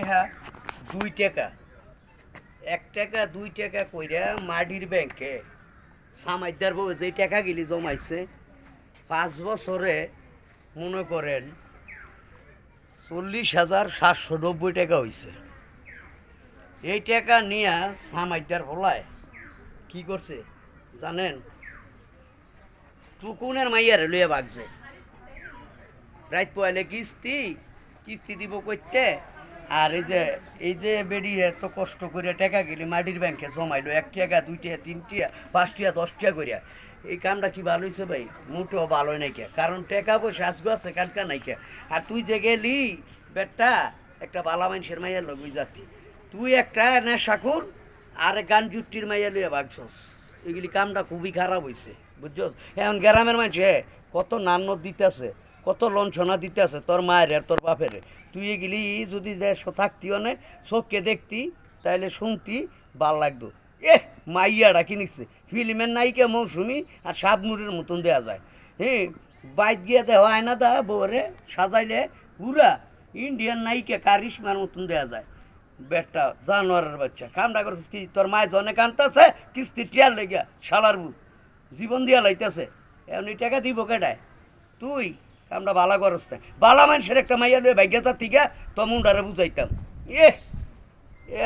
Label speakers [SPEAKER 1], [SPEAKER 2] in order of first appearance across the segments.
[SPEAKER 1] টেহা 2 টাকা 1 টাকা 2 টাকা কইরা মাটির ব্যাংকে সামাইদার বউ যে টাকা গিলি জমাইছে 5 বছরে মনে করেন 40,790 টাকা হয়েছে। এই টাকা নিয়ে সামাইদার হলায় কি করছে জানেন? টুকুনের মাইয়ারে লইয়া বাগছে। রাত পয়লে কিস্তি কিস্তি দিব করতে। আর এই যে বেডি এত কষ্ট করে টাকা গেলি মাটির ব্যাংকে জমাইলো 1 টাকা 2 টাকা 3 টাকা 5 টাকা 10 টাকা করিয়া। এই কামটা কি ভালো হয়েছে ভাই? মোটেও ভালো নাই কে, কারণ টাকা পয়সা আজকে আছে কালকা নাই কে। আর তুই যে গেলি বেটা একটা বালা মানুষের মাইয়া লগ যাতি, তুই একটা নেশাখোর আর গান জুট্টির মাইয়া লইয়া ভাগছস। এগুলি কামটা খুবই খারাপ হয়েছে বুঝছস। এখন গ্রামের মানুষে কত নান্ন দিতেছে, কত লঞ্চনা দিতেছে তোর মায়ের আর তোর বাপের। তুই এগুলি যদি দেশ থাকতিও না চোখকে দেখতি তাহলে শুনতি ভাল লাগতো। মাইয়াটা কিনিছে ফিল্মের নায়িকা মৌসুমি আর সাবনুরের মতন দেওয়া যায়। হ্যাঁ, বাইক গিয়ে দেওয়া আয়না দা বউরে সাজাইলে পুরা ইন্ডিয়ান নায়িকা কারিশমার মতন দেওয়া যায়। বেটা জানোয়ারের বাচ্চা কামটা করছিস কি? তোর মায়ের জনে কানতেছে কিস্তি টিয়ার লেগে শালার জীবন দিয়া লাইতেছে। এমনি টাকা দিব কেটায়? তুই কামটা বালা করস না। বালা মানুষের একটা মাইয়া লুয়ে ভাগ্যতা থেকে তো মুন্ডারে বুঝাইতাম।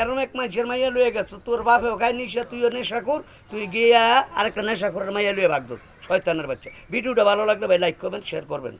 [SPEAKER 1] এরম এক মানুষের মাইয়া লুয়ে গেছ, তোর বাপেও খাই নিশা, তুইও নেশা কর, তুই গিয়া আরেকটা নেশা করার মাইয়া লুয়ে ভাগত। শয়তানের বাচ্চা। ভিডিওটা ভালো লাগলে ভাই লাইক করবেন, শেয়ার করবেন।